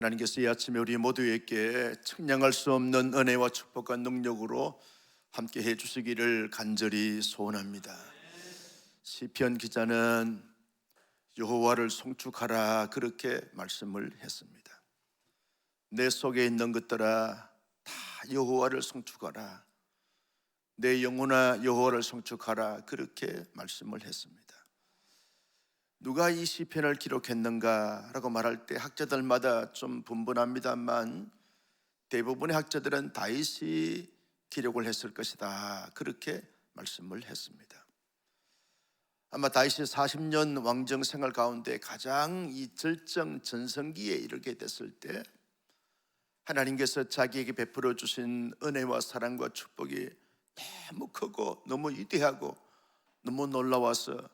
하나님께서 이 아침에 우리 모두에게 측량할 수 없는 은혜와 축복과 능력으로 함께 해주시기를 간절히 소원합니다. 시편 기자는 여호와를 송축하라 그렇게 말씀을 했습니다. 내 속에 있는 것들아 다 여호와를 송축하라, 내 영혼아 여호와를 송축하라 그렇게 말씀을 했습니다. 누가 이 시편을 기록했는가라고 말할 때 학자들마다 좀 분분합니다만 대부분의 학자들은 다윗이 기록을 했을 것이다 그렇게 말씀을 했습니다. 아마 다윗이 40년 왕정 생활 가운데 가장 이 절정 전성기에 이르게 됐을 때 하나님께서 자기에게 베풀어 주신 은혜와 사랑과 축복이 너무 크고 너무 위대하고 너무 놀라워서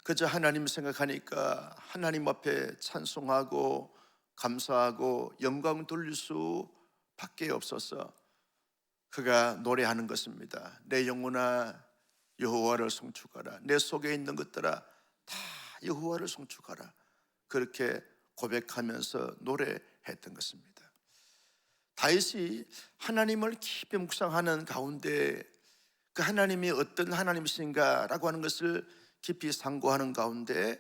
그저 하나님 생각하니까 하나님 앞에 찬송하고 감사하고 영광 돌릴 수밖에 없어서 그가 노래하는 것입니다. 내 영혼아 여호와를 송축하라, 내 속에 있는 것들아 다 여호와를 송축하라 그렇게 고백하면서 노래했던 것입니다. 다윗이 하나님을 깊이 묵상하는 가운데 그 하나님이 어떤 하나님이신가라고 하는 것을 깊이 상고하는 가운데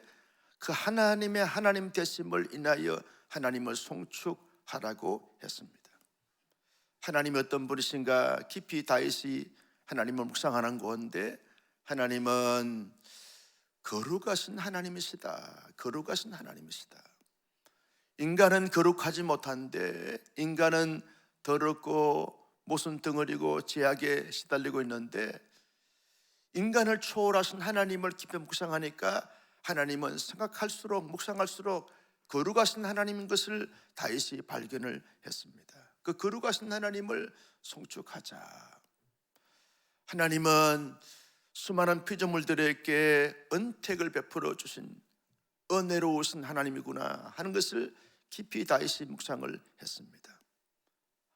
그 하나님의 하나님 되심을 인하여 하나님을 송축하라고 했습니다. 하나님이 어떤 분이신가 깊이 다윗이 하나님을 묵상하는 가운데 하나님은 거룩하신 하나님이시다, 거룩하신 하나님이시다. 인간은 거룩하지 못한데 인간은 더럽고 모순 덩어리고 죄악에 시달리고 있는데 인간을 초월하신 하나님을 깊이 묵상하니까 하나님은 생각할수록 묵상할수록 거룩하신 하나님인 것을 다윗이 발견을 했습니다. 그 거룩하신 하나님을 송축하자. 하나님은 수많은 피조물들에게 은택을 베풀어 주신 은혜로우신 하나님이구나 하는 것을 깊이 다윗이 묵상을 했습니다.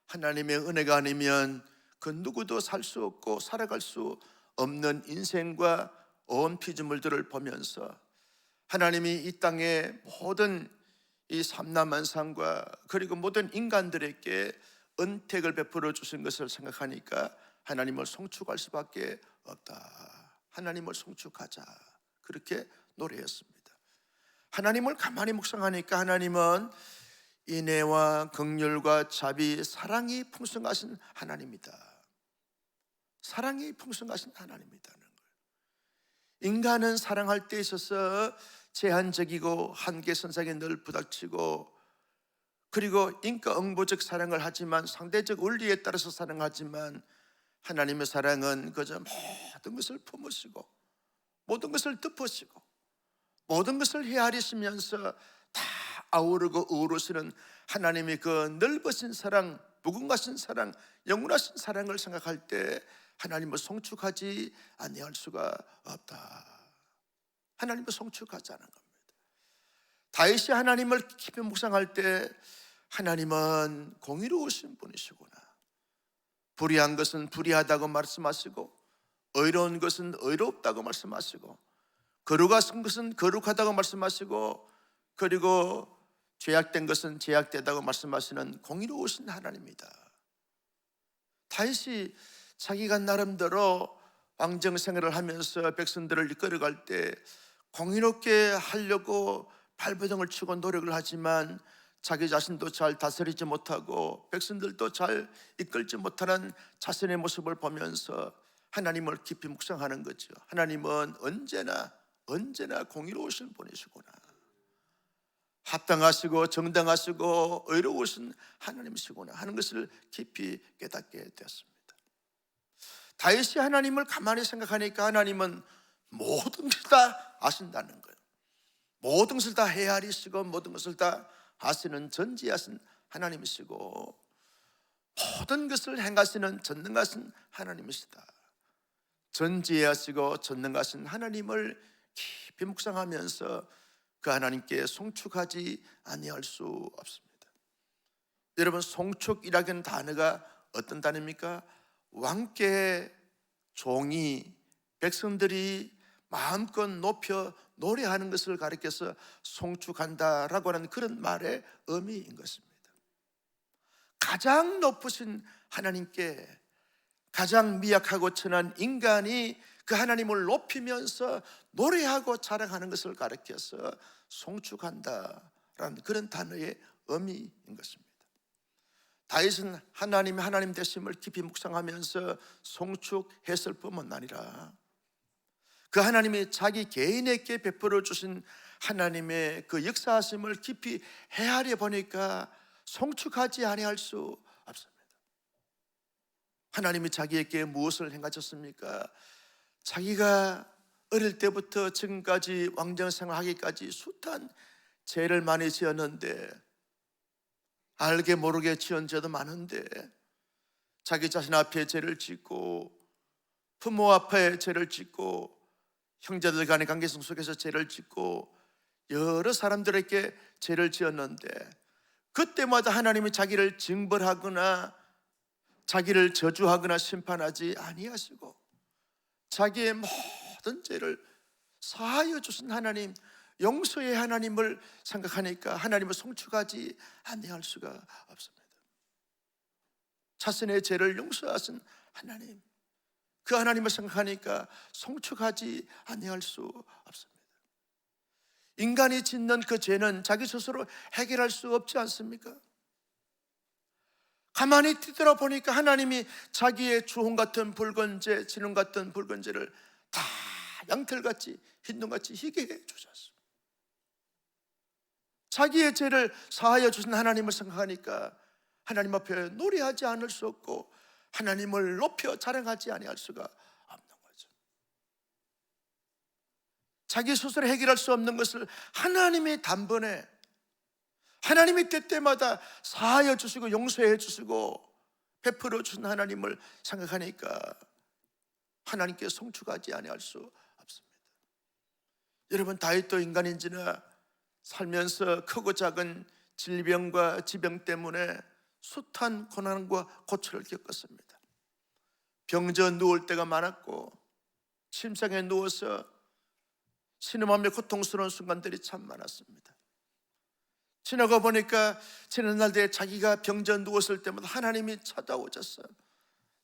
하나님의 은혜가 아니면 그 누구도 살 수 없고 살아갈 수 없는 인생과 온 피조물들을 보면서 하나님이 이 땅의 모든 이 삼라만상과 그리고 모든 인간들에게 은택을 베풀어 주신 것을 생각하니까 하나님을 송축할 수밖에 없다. 하나님을 송축하자 그렇게 노래했습니다. 하나님을 가만히 묵상하니까 하나님은 인애와 긍휼과 자비, 사랑이 풍성하신 하나님이다. 사랑이 풍성하신 하나님이라는 거예요. 인간은 사랑할 때 있어서 제한적이고 한계선상에 늘 부닥치고 그리고 인과응보적 사랑을 하지만 상대적 원리에 따라서 사랑하지만 하나님의 사랑은 그저 모든 것을 품으시고 모든 것을 덮으시고 모든 것을 헤아리시면서 다 아우르고 어우르시는 하나님의 그 넓으신 사랑, 무궁하신 사랑, 영원하신 사랑을 생각할 때 하나님을 송축하지 아니할 수가 없다. 하나님을 송축하자는 겁니다. 다윗이 하나님을 깊이 묵상할 때 하나님은 공의로우신 분이시구나. 불의한 것은 불의하다고 말씀하시고 의로운 것은 의롭다고 말씀하시고 거룩한 것은 거룩하다고 말씀하시고 그리고 죄악된 것은 죄악되다고 말씀하시는 공의로우신 하나님이다. 다윗이 자기가 나름대로 왕정 생활을 하면서 백성들을 이끌어갈 때 공의롭게 하려고 발버둥을 치고 노력을 하지만 자기 자신도 잘 다스리지 못하고 백성들도 잘 이끌지 못하는 자신의 모습을 보면서 하나님을 깊이 묵상하는 거죠. 하나님은 언제나 공의로우신 분이시구나. 합당하시고 정당하시고 의로우신 하나님이시구나 하는 것을 깊이 깨닫게 되었습니다. 다윗이 하나님을 가만히 생각하니까 하나님은 모든 것을 다 아신다는 거예요. 모든 것을 다 헤아리시고 모든 것을 다 아시는 전지하신 하나님이시고 모든 것을 행하시는 전능하신 하나님이시다. 전지하시고 전능하신 하나님을 깊이 묵상하면서 그 하나님께 송축하지 아니할 수 없습니다. 여러분, 송축이라는 단어가 어떤 단어입니까? 왕께 종이 백성들이 마음껏 높여 노래하는 것을 가리켜서 송축한다라고 하는 그런 말의 의미인 것입니다. 가장 높으신 하나님께 가장 미약하고 천한 인간이 그 하나님을 높이면서 노래하고 자랑하는 것을 가르쳐서 송축한다라는 그런 단어의 의미인 것입니다. 다윗은 하나님의 하나님 되심을 깊이 묵상하면서 송축했을 뿐만 아니라 그 하나님이 자기 개인에게 베풀어 주신 하나님의 그 역사하심을 깊이 헤아려 보니까 송축하지 아니할 수 없습니다. 하나님이 자기에게 무엇을 행하셨습니까? 자기가 어릴 때부터 지금까지 왕정 생활하기까지 숱한 죄를 많이 지었는데, 알게 모르게 지은 죄도 많은데, 자기 자신 앞에 죄를 짓고 부모 앞에 죄를 짓고 형제들 간의 관계성 속에서 죄를 짓고 여러 사람들에게 죄를 지었는데, 그때마다 하나님이 자기를 징벌하거나 자기를 저주하거나 심판하지 아니하시고 자기의 모든 죄를 사하여 주신 하나님, 용서의 하나님을 생각하니까 하나님을 송축하지 아니할 수가 없습니다. 자신의 죄를 용서하신 하나님, 그 하나님을 생각하니까 송축하지 아니할 수 없습니다. 인간이 짓는 그 죄는 자기 스스로 해결할 수 없지 않습니까? 가만히 뒤돌아보니까 하나님이 자기의 주홍 같은 붉은 죄, 진홍 같은 붉은 죄를 다 양털같이 흰눈같이 희게 해 주셨습니다. 자기의 죄를 사하여 주신 하나님을 생각하니까 하나님 앞에 노래하지 않을 수 없고 하나님을 높여 자랑하지 아니할 수가 없는 거죠. 자기 스스로 해결할 수 없는 것을 하나님이 단번에, 하나님이 때때마다 사하여 주시고 용서해 주시고 베풀어 주신 하나님을 생각하니까 하나님께 송축하지 아니할 수 없습니다. 여러분, 다윗도 인간인지나 살면서 크고 작은 질병과 지병 때문에 숱한 고난과 고초를 겪었습니다. 병져 누울 때가 많았고 침상에 누워서 신음하며 고통스러운 순간들이 참 많았습니다. 지나가 보니까 지난날에 자기가 병져 누웠을 때마다 하나님이 찾아오셨어요.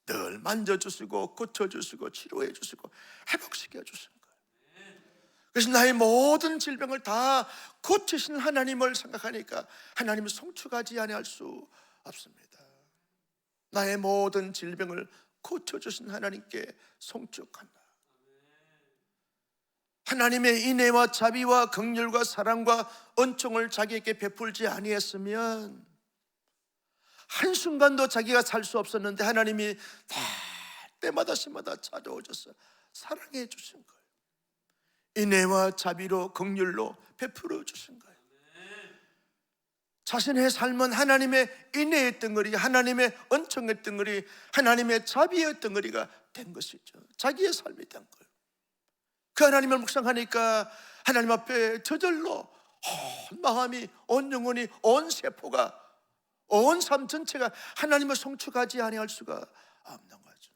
늘 만져주시고 고쳐주시고 치료해 주시고 회복시켜 주신 거예요. 그래서 나의 모든 질병을 다 고치신 하나님을 생각하니까 하나님을 송축하지 아니할 수 없습니다. 나의 모든 질병을 고쳐주신 하나님께 송축한다. 하나님의 인애와 자비와 긍휼과 사랑과 은총을 자기에게 베풀지 아니했으면 한순간도 자기가 살 수 없었는데 하나님이 다 때마다 시마다 찾아오셔서 사랑해 주신 거예요. 인애와 자비로 긍휼로 베풀어 주신 거예요. 자신의 삶은 하나님의 인애의 덩어리, 하나님의 은총의 덩어리, 하나님의 자비의 덩어리가 된 것이죠. 자기의 삶이 된 거예요. 그 하나님을 묵상하니까 하나님 앞에 저절로 온 마음이, 온 영혼이, 온 세포가, 온 삶 전체가 하나님을 송축하지 아니할 수가 없는 거죠.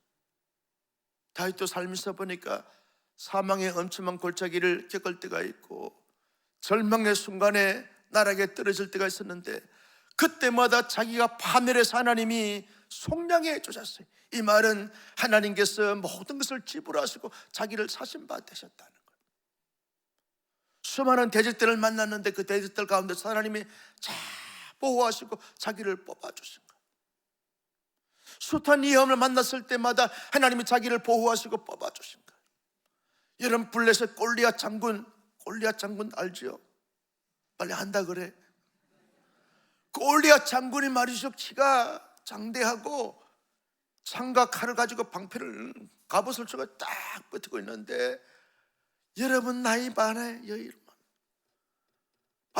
다윗도 살면서 보니까 사망의 엄청난 골짜기를 겪을 때가 있고 절망의 순간에 나락에 떨어질 때가 있었는데 그때마다 자기가 파멸해서 하나님이 속량해 주셨어요. 이 말은 하나님께서 모든 것을 지불하시고 자기를 사신 바 되셨다는 거예요. 수많은 대적들을 만났는데 그 대적들 가운데서 하나님이 잘 보호하시고 자기를 뽑아주신 거예요. 숱한 위험을 만났을 때마다 하나님이 자기를 보호하시고 뽑아주신 거예요. 여러분, 블레셋 골리앗 장군 알죠? 빨리 한다 그래. 골리앗 장군이 말이죠, 키가 장대하고 창과 칼을 가지고 방패를, 갑옷을 주고 딱 버티고 있는데 여러분, 나이 많아요. 여이로만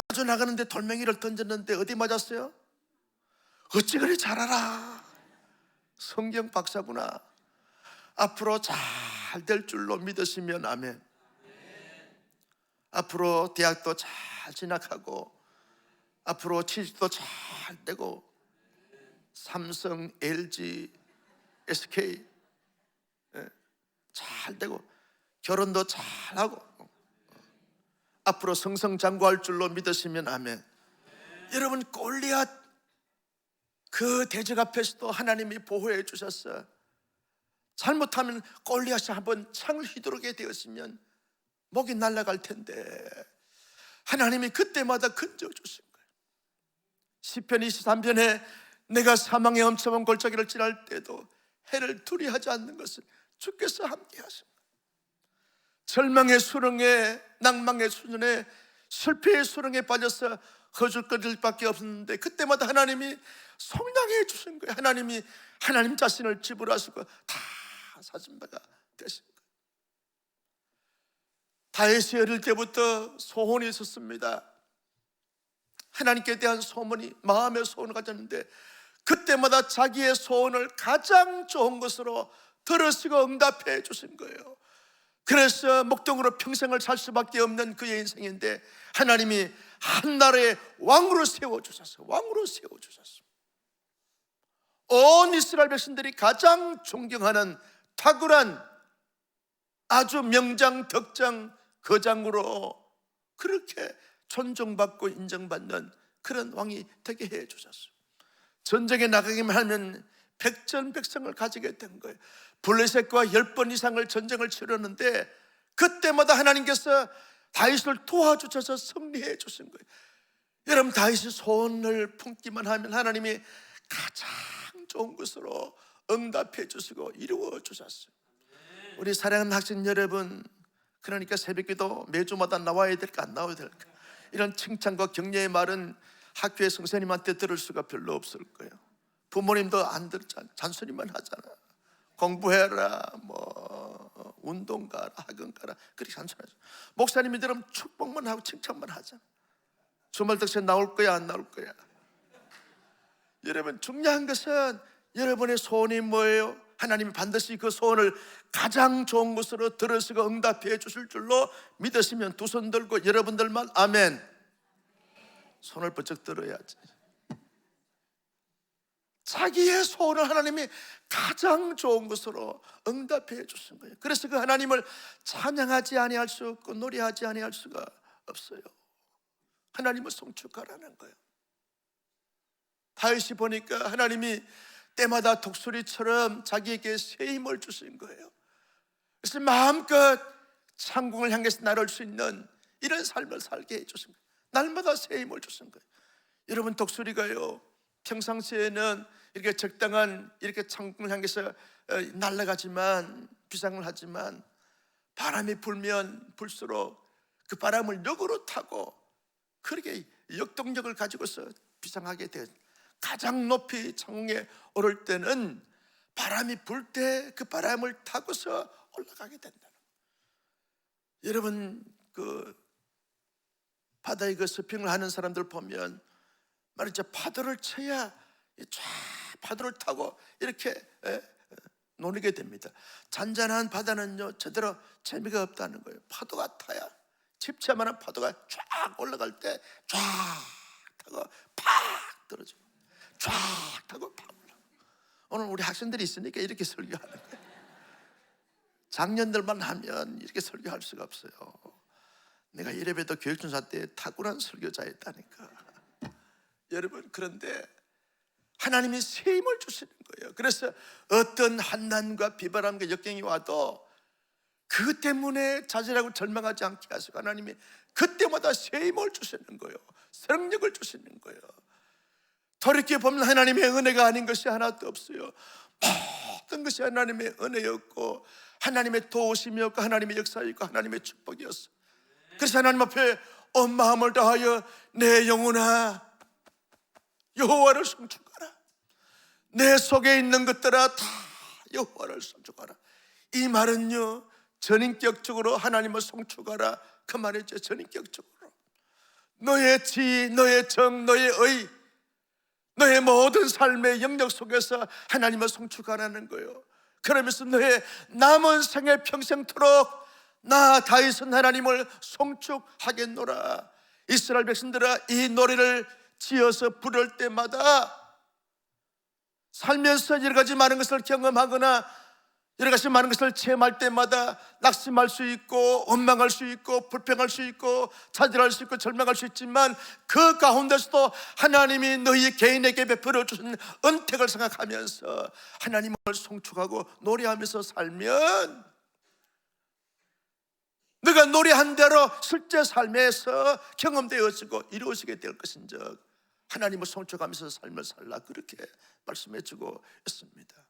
빠져나가는데 돌멩이를 던졌는데 어디 맞았어요? 어찌 그리 잘 알아? 성경 박사구나. 앞으로 잘 될 줄로 믿으시면 아멘. 앞으로 대학도 잘 진학하고 앞으로 취직도 잘 되고 삼성, LG, SK 잘 되고 결혼도 잘하고 앞으로 승승장구할 줄로 믿으시면 아멘. 여러분, 골리앗 그 대적 앞에서도 하나님이 보호해 주셨어. 잘못하면 골리앗이 한번 창을 휘두르게 되었으면 목이 날아갈 텐데 하나님이 그때마다 건져 주신 거예요. 시편 23편에 내가 사망의 엄청난 골짜기를 지날 때도 해를 두려워하지 않는 것은 주께서 함께 하신 거예요. 절망의 수렁에, 낭망의 수준에, 실패의 수렁에 빠져서 허죽거릴 밖에 없었는데 그때마다 하나님이 성량해 주신 거예요. 하나님이 하나님 자신을 지불하시고 다 사신 바가 되신 거예요. 다윗이 어릴 때부터 소원이 있었습니다. 하나님께 대한 소원이, 마음의 소원을 가졌는데 그때마다 자기의 소원을 가장 좋은 것으로 들으시고 응답해 주신 거예요. 그래서 목동으로 평생을 살 수밖에 없는 그의 인생인데 하나님이 한 나라의 왕으로 세워주셨어요. 왕으로 세워주셨어요. 온 이스라엘 백성들이 가장 존경하는 탁월한 아주 명장, 덕장, 거장으로 그렇게 존중받고 인정받는 그런 왕이 되게 해 주셨어요. 전쟁에 나가기만 하면 백전백승을 가지게 된 거예요. 블레셋과 10번 이상을 전쟁을 치렀는데 그때마다 하나님께서 다윗을 도와주셔서 승리해 주신 거예요. 여러분, 다윗이 소원을 품기만 하면 하나님이 가장 좋은 것으로 응답해 주시고 이루어 주셨어요. 우리 사랑하는 학생 여러분, 그러니까 새벽기도 매주마다 나와야 될까 안 나와야 될까, 이런 칭찬과 격려의 말은 학교의 선생님한테 들을 수가 별로 없을 거예요. 부모님도 안 듣잖아. 잔소리만 하잖아. 공부해라, 뭐 운동 가라, 학원 가라, 그렇게 잔소리하죠. 목사님이 들으면 축복만 하고 칭찬만 하잖아. 주말 특세 나올 거야 안 나올 거야? 여러분, 중요한 것은 여러분의 소원이 뭐예요? 하나님이 반드시 그 소원을 가장 좋은 것으로 들으시고 응답해 주실 줄로 믿으시면 두 손 들고 여러분들만 아멘. 손을 번쩍 들어야지. 자기의 소원을 하나님이 가장 좋은 것으로 응답해 주신 거예요. 그래서 그 하나님을 찬양하지 아니할 수 없고 노래하지 아니할 수가 없어요. 하나님을 송축하라는 거예요. 다윗이 보니까 하나님이 때마다 독수리처럼 자기에게 새 힘을 주신 거예요. 그래서 마음껏 창궁을 향해서 나를 수 있는 이런 삶을 살게 해주신 거예요. 날마다 새 힘을 주신 거예요. 여러분, 독수리가요 평상시에는 이렇게 적당한 이렇게 창궁을 향해서 날아가지만, 비상을 하지만 바람이 불면 불수록 그 바람을 역으로 타고 그렇게 역동력을 가지고서 비상하게 돼요. 가장 높이 창궁에 오를 때는 바람이 불 때 그 바람을 타고서 올라가게 된다는 거예요. 여러분, 그 바다에 그 서핑을 하는 사람들 보면 말이죠, 파도를 쳐야 쫙 파도를 타고 이렇게 노는 됩니다. 잔잔한 바다는요 제대로 재미가 없다는 거예요. 파도가 타야, 집채만한 파도가 쫙 올라갈 때 쫙 타고 팍 떨어지고 쫙 타고 팍 올라가고. 오늘 우리 학생들이 있으니까 이렇게 설교하는 거예요. 작년들만 하면 이렇게 설교할 수가 없어요. 내가 이래봬도 교육준사 때 탁월한 설교자였다니까. 여러분, 그런데 하나님이 새 힘을 주시는 거예요. 그래서 어떤 환난과 비바람과 역경이 와도 그 때문에 좌절하고 절망하지 않게 하시고 하나님이 그때마다 새 힘을 주시는 거예요. 성령을 주시는 거예요. 돌이켜보면 하나님의 은혜가 아닌 것이 하나도 없어요. 모든 것이 하나님의 은혜였고 하나님의 도우심이었고 하나님의 역사였고 하나님의 축복이었어요. 그래서 하나님 앞에 온 마음을 다하여 내 영혼아 여호와를 송축하라. 내 속에 있는 것들아 다 여호와를 송축하라. 이 말은요 전인격적으로 하나님을 송축하라 그 말이죠. 전인격적으로 너의 지, 너의 정, 너의 의, 너의 모든 삶의 영역 속에서 하나님을 송축하라는 거예요. 그러면서 너의 남은 생애 평생토록 나 다윗은 하나님을 송축하겠노라. 이스라엘 백성들아, 이 노래를 지어서 부를 때마다 살면서 여러 가지 많은 것을 경험하거나 여러 가지 많은 것을 체험할 때마다 낙심할 수 있고 원망할 수 있고 불평할 수 있고 좌절할 수 있고 절망할 수 있지만 그 가운데서도 하나님이 너희 개인에게 베풀어 주신 은택을 생각하면서 하나님을 송축하고 노래하면서 살면 너가 노래한 대로 실제 삶에서 경험되어지고 이루어지게 될 것인즉 하나님을 송축하면서 삶을 살라, 그렇게 말씀해 주고 있습니다.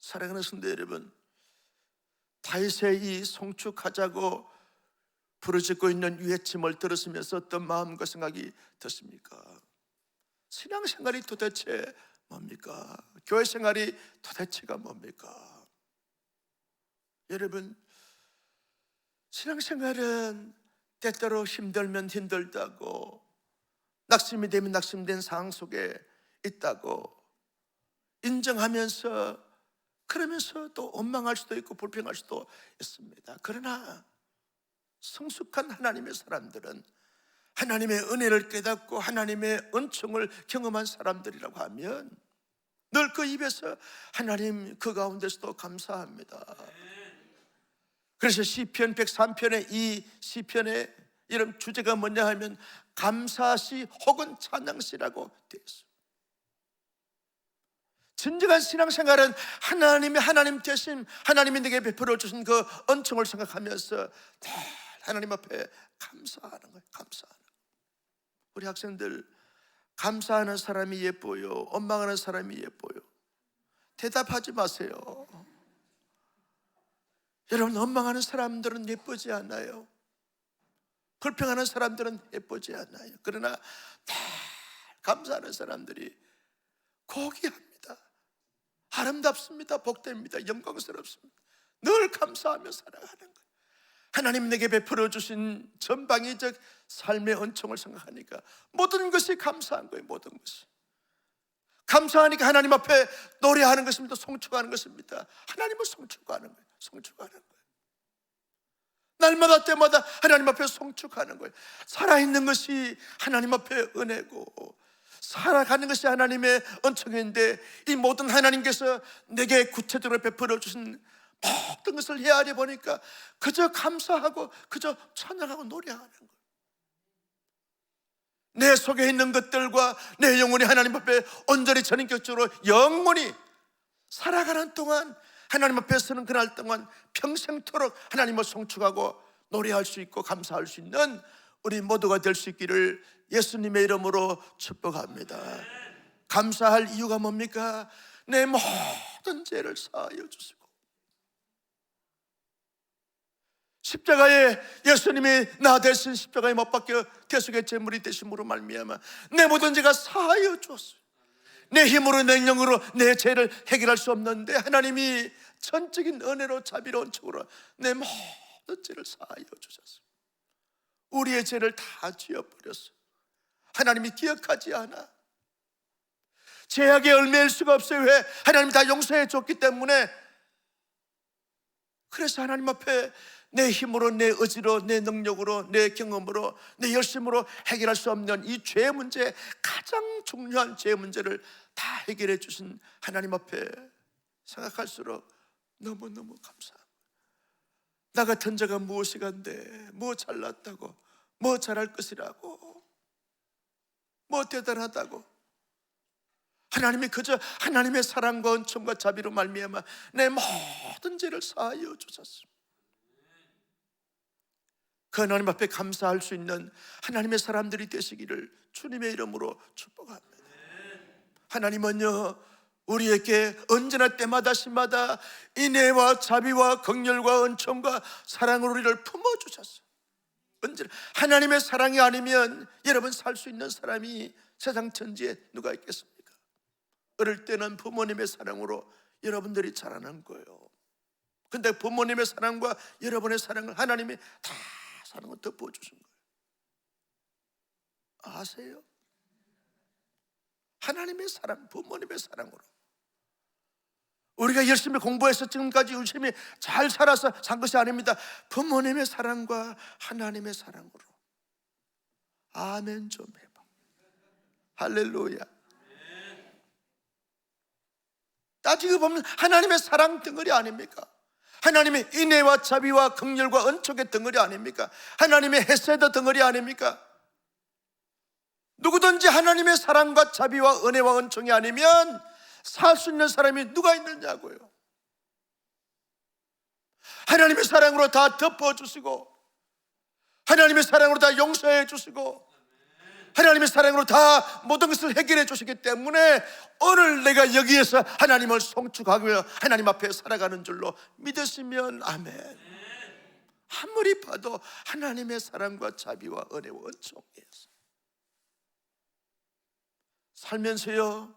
사랑하는 성도 여러분, 다윗의 이 송축하자고 부르짖고 있는 외침을 들으시면서 어떤 마음과 생각이 드십니까? 신앙생활이 도대체 뭡니까? 교회 생활이 도대체가 뭡니까? 여러분, 신앙생활은 때때로 힘들면 힘들다고, 낙심이 되면 낙심된 상황 속에 있다고 인정하면서, 그러면서 또 원망할 수도 있고 불평할 수도 있습니다. 그러나 성숙한 하나님의 사람들은 하나님의 은혜를 깨닫고 하나님의 은총을 경험한 사람들이라고 하면 늘 그 입에서 하나님 그 가운데서도 감사합니다. 그래서 시편 103편의 이 시편의 이런 주제가 뭐냐 하면 감사시 혹은 찬양시라고 되어 있습니다. 진정한 신앙생활은 하나님 대신 하나님이 내게 베풀어 주신 그 은총을 생각하면서 늘 하나님 앞에 감사하는 거예요. 감사하는 거예요. 우리 학생들, 감사하는 사람이 예뻐요, 원망하는 사람이 예뻐요? 대답하지 마세요. 여러분, 원망하는 사람들은 예쁘지 않아요. 불평하는 사람들은 예쁘지 않아요. 그러나 늘 감사하는 사람들이 고귀합니다. 아름답습니다. 복됩니다. 영광스럽습니다. 늘 감사하며 살아가는 거예요. 하나님 내게 베풀어 주신 전방위적 삶의 은총을 생각하니까 모든 것이 감사한 거예요. 모든 것이 감사하니까 하나님 앞에 노래하는 것입니다. 송축하는 것입니다. 하나님을 송축하는 거예요. 송축하는 거예요. 날마다 때마다 하나님 앞에 송축하는 거예요. 살아있는 것이 하나님 앞에 은혜고 살아가는 것이 하나님의 은총인데, 이 모든 하나님께서 내게 구체적으로 베풀어 주신 모든 것을 헤아려 보니까 그저 감사하고 그저 찬양하고 노래하는 거예요. 내 속에 있는 것들과 내 영혼이 하나님 앞에 온전히 전인격적으로 영원히 살아가는 동안, 하나님 앞에 서는 그날 동안 평생토록 하나님을 송축하고 노래할 수 있고 감사할 수 있는 우리 모두가 될 수 있기를 예수님의 이름으로 축복합니다. 감사할 이유가 뭡니까? 내 모든 죄를 사하여 주시고 십자가에 예수님이 나 대신 십자가에 못 박혀 대속의 제물이 되심으로 말미암아 내 모든 죄가 사하여 주었어요. 내 힘으로 내 능력으로 내 죄를 해결할 수 없는데 하나님이 전적인 은혜로 자비로운 척으로 내 모든 죄를 사하여 주셨어요. 우리의 죄를 다 지어버렸어요. 하나님이 기억하지 않아. 죄악의 열매일 수가 없어요. 왜? 하나님이 다 용서해 줬기 때문에. 그래서 하나님 앞에 내 힘으로, 내 의지로, 내 능력으로, 내 경험으로, 내 열심으로 해결할 수 없는 이 죄 문제, 가장 중요한 죄 문제를 다 해결해 주신 하나님 앞에 생각할수록 너무너무 감사합니다. 나 같은 자가 무엇이 간데, 뭐 잘났다고, 뭐 잘할 것이라고, 뭐 대단하다고. 하나님이 그저 하나님의 사랑과 은총과 자비로 말미암아 내 모든 죄를 사하여 주셨습니다. 그 하나님 앞에 감사할 수 있는 하나님의 사람들이 되시기를 주님의 이름으로 축복합니다. 하나님은요, 우리에게 언제나 때마다 시마다 인애와 자비와 긍휼과 은총과 사랑으로 우리를 품어주셨어요. 언제나 하나님의 사랑이 아니면 여러분 살 수 있는 사람이 세상 천지에 누가 있겠습니까? 어릴 때는 부모님의 사랑으로 여러분들이 자라는 거예요. 근데 부모님의 사랑과 여러분의 사랑을 하나님이 다 사랑을 덮어주신 거예요. 아세요? 하나님의 사랑, 부모님의 사랑으로 우리가 열심히 공부해서 지금까지 열심히 잘 살아서 산 것이 아닙니다. 부모님의 사랑과 하나님의 사랑으로. 아멘 좀 해봐. 할렐루야. 따지고 보면 하나님의 사랑 덩어리 아닙니까? 하나님의 인애와 자비와 긍휼과 은총의 덩어리 아닙니까? 하나님의 헤세드 덩어리 아닙니까? 누구든지 하나님의 사랑과 자비와 은혜와 은총이 아니면 살 수 있는 사람이 누가 있느냐고요. 하나님의 사랑으로 다 덮어주시고, 하나님의 사랑으로 다 용서해 주시고, 하나님의 사랑으로 다 모든 것을 해결해 주시기 때문에 오늘 내가 여기에서 하나님을 송축하며 하나님 앞에 살아가는 줄로 믿으시면 아멘. 아무리 봐도 하나님의 사랑과 자비와 은혜와 은총이었어요. 살면서요,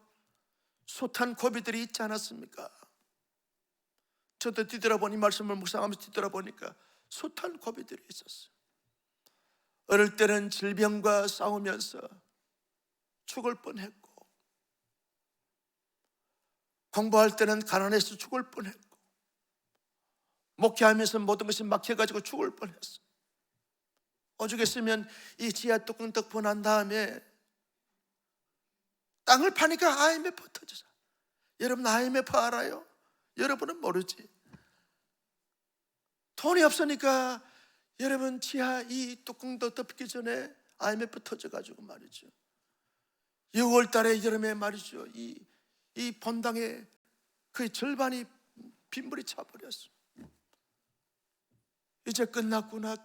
숱한 고비들이 있지 않았습니까? 저도 뒤돌아보니, 말씀을 묵상하면서 뒤돌아보니까 숱한 고비들이 있었어요. 어릴 때는 질병과 싸우면서 죽을 뻔했고, 공부할 때는 가난해서 죽을 뻔했고, 목회하면서 모든 것이 막혀가지고 죽을 뻔했어. 오죽했으면 이 지하 뚜껑 덮고 난 다음에 땅을 파니까 IMF 터져서. 여러분 IMF 알아요? 여러분은 모르지. 돈이 없으니까 여러분 지하 이 뚜껑도 덮기 전에 IMF 터져가지고 말이죠, 6월 달에 여름에 말이죠, 이 본당에 거의 절반이 빗물이 차버렸어. 이제 끝났구나.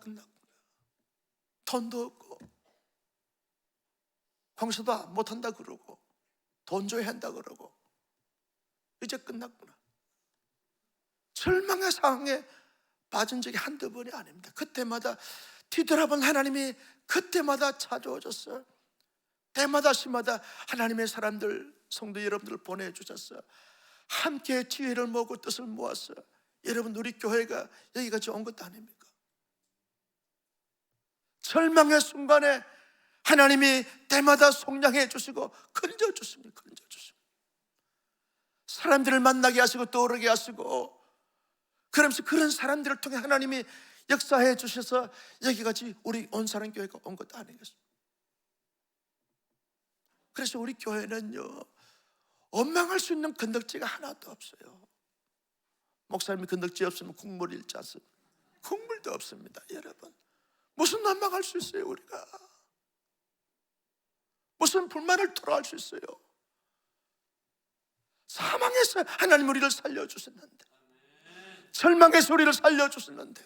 돈도 없고 공사도 못한다 그러고 돈 줘야 한다 그러고 이제 끝났구나. 절망의 상황에 빠진 적이 한두 번이 아닙니다. 그때마다 뒤돌아본 하나님이 그때마다 찾아오셨어요. 때마다 시마다 하나님의 사람들, 성도 여러분들을 보내주셨어요. 함께 지혜를 모으고 뜻을 모았어요. 여러분, 우리 교회가 여기까지 온 것도 아닙니까? 절망의 순간에 하나님이 때마다 속량해 주시고 건져주십니다. 사람들을 만나게 하시고 떠오르게 하시고, 그러면서 그런 사람들을 통해 하나님이 역사해 주셔서 여기까지 우리 온사랑교회가 온 것도 아니겠습니까? 그래서 우리 교회는요, 원망할 수 있는 건덕지가 하나도 없어요. 목사님이 건덕지 없으면 국물 잃지 않습니다. 국물도 없습니다. 여러분, 무슨 원망할 수 있어요? 우리가 무슨 불만을 토로할 수 있어요? 사망에서 하나님 우리를 살려주셨는데, 절망에서 우리를 살려주셨는데,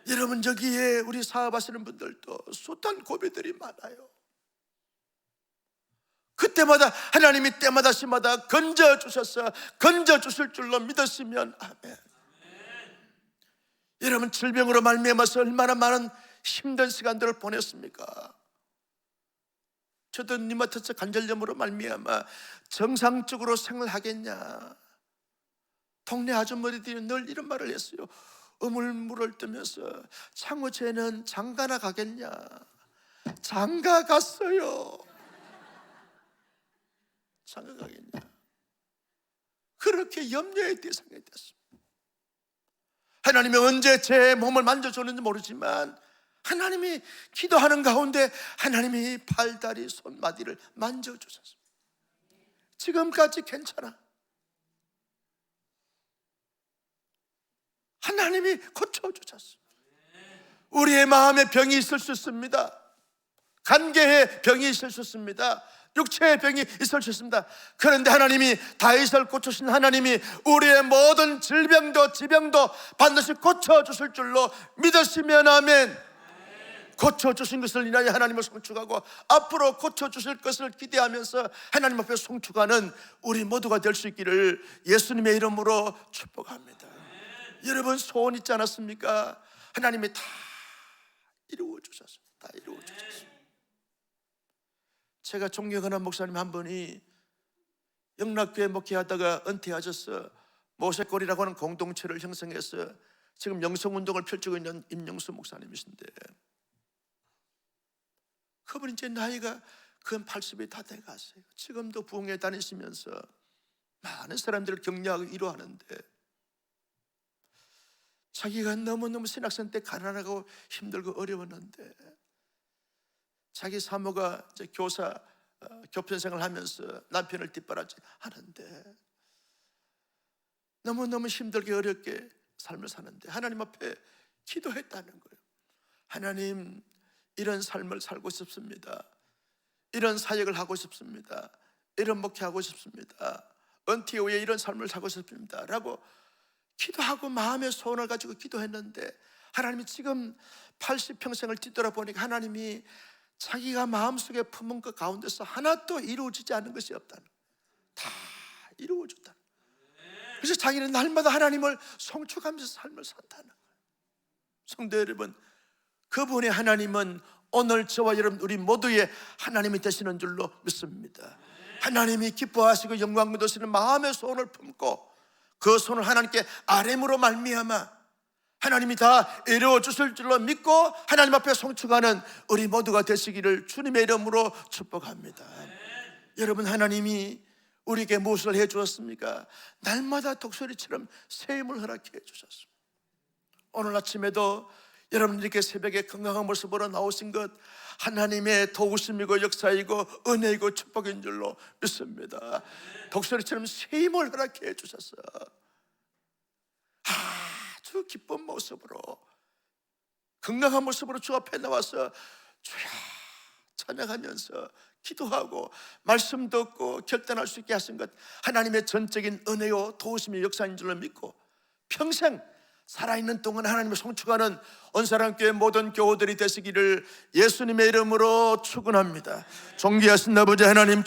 여러분, 저기에 우리 사업하시는 분들도 숱한 고비들이 많아요. 그때마다 하나님이 때마다 시마다 건져주셔서 건져주실 줄로 믿으시면 아멘. 여러분, 질병으로 말미암아서 얼마나 많은 힘든 시간들을 보냈습니까? 저도 류마티스 관절염으로 말미암아 정상적으로 생활하겠냐, 동네 아주머니들이 늘 이런 말을 했어요. 우물물을 뜨면서 창호쟤는 장가나 가겠냐. 장가 갔어요. 장가 가겠냐. 그렇게 염려의 대상이 됐습니다. 하나님이 언제 제 몸을 만져줬는지 모르지만 하나님이 기도하는 가운데 하나님이 팔다리 손마디를 만져주셨습니다. 지금까지 괜찮아. 하나님이 고쳐주셨습니다. 우리의 마음에 병이 있을 수 있습니다. 관계에 병이 있을 수 있습니다. 육체의 병이 있을 수 있습니다. 그런데 하나님이 다윗을 고쳐주신 하나님이 우리의 모든 질병도 지병도 반드시 고쳐주실 줄로 믿으시면 아멘. 고쳐주신 것을 인하여 하나님을 송축하고 앞으로 고쳐주실 것을 기대하면서 하나님 앞에 송축하는 우리 모두가 될 수 있기를 예수님의 이름으로 축복합니다. 여러분, 소원 있지 않았습니까? 하나님이 다 이루어주셨습니다. 다 이루어주셨습니다. 제가 존경하는 목사님 한 분이 영락교회 목회하다가 은퇴하셔서 모세골이라고 하는 공동체를 형성해서 지금 영성운동을 펼치고 있는 임영수 목사님이신데, 그분이 이제 나이가 근 80이 다 돼갔어요. 지금도 부흥회 다니시면서 많은 사람들을 격려하고 위로하는데, 자기가 너무너무 신학생 때 가난하고 힘들고 어려웠는데 자기 사모가 이제 교사 교편생을 하면서 남편을 뒷바라지 하는데 너무너무 힘들게 어렵게 삶을 사는데 하나님 앞에 기도했다는 거예요. 하나님, 이런 삶을 살고 싶습니다. 이런 사역을 하고 싶습니다. 이런 목회하고 싶습니다. 은퇴 후에 이런 삶을 살고 싶습니다 라고 기도하고 마음의 소원을 가지고 기도했는데, 하나님이 지금 80평생을 뒤돌아보니까 하나님이 자기가 마음속에 품은 것 가운데서 하나도 이루어지지 않은 것이 없다는, 다 이루어졌다는. 그래서 자기는 날마다 하나님을 송축하면서 삶을 산다는 거예요. 성도 여러분, 그분의 하나님은 오늘 저와 여러분 우리 모두의 하나님이 되시는 줄로 믿습니다. 하나님이 기뻐하시고 영광 얻으시는 마음의 소원을 품고 그 손을 하나님께 아뢰므로 말미암아 하나님이 다 이루어 주실 줄로 믿고 하나님 앞에 송축하는 우리 모두가 되시기를 주님의 이름으로 축복합니다. 여러분, 하나님이 우리에게 무엇을 해 주었습니까? 날마다 독수리처럼 새 힘을 허락해 주셨습니다. 오늘 아침에도 여러분들께 새벽에 건강한 모습으로 나오신 것 하나님의 도우심이고 역사이고 은혜이고 축복인 줄로 믿습니다. 독수리처럼 새 힘을 허락해 주셨어요. 아주 기쁜 모습으로, 건강한 모습으로 주 앞에 나와서 주야 찬양하면서 기도하고 말씀 듣고 결단할 수 있게 하신 것 하나님의 전적인 은혜요 도우심의 역사인 줄로 믿고 평생 살아있는 동안 하나님을 송축하는 온사랑교회 모든 교우들이 되시기를 예수님의 이름으로 축원합니다. 존귀하신 아버지 하나님,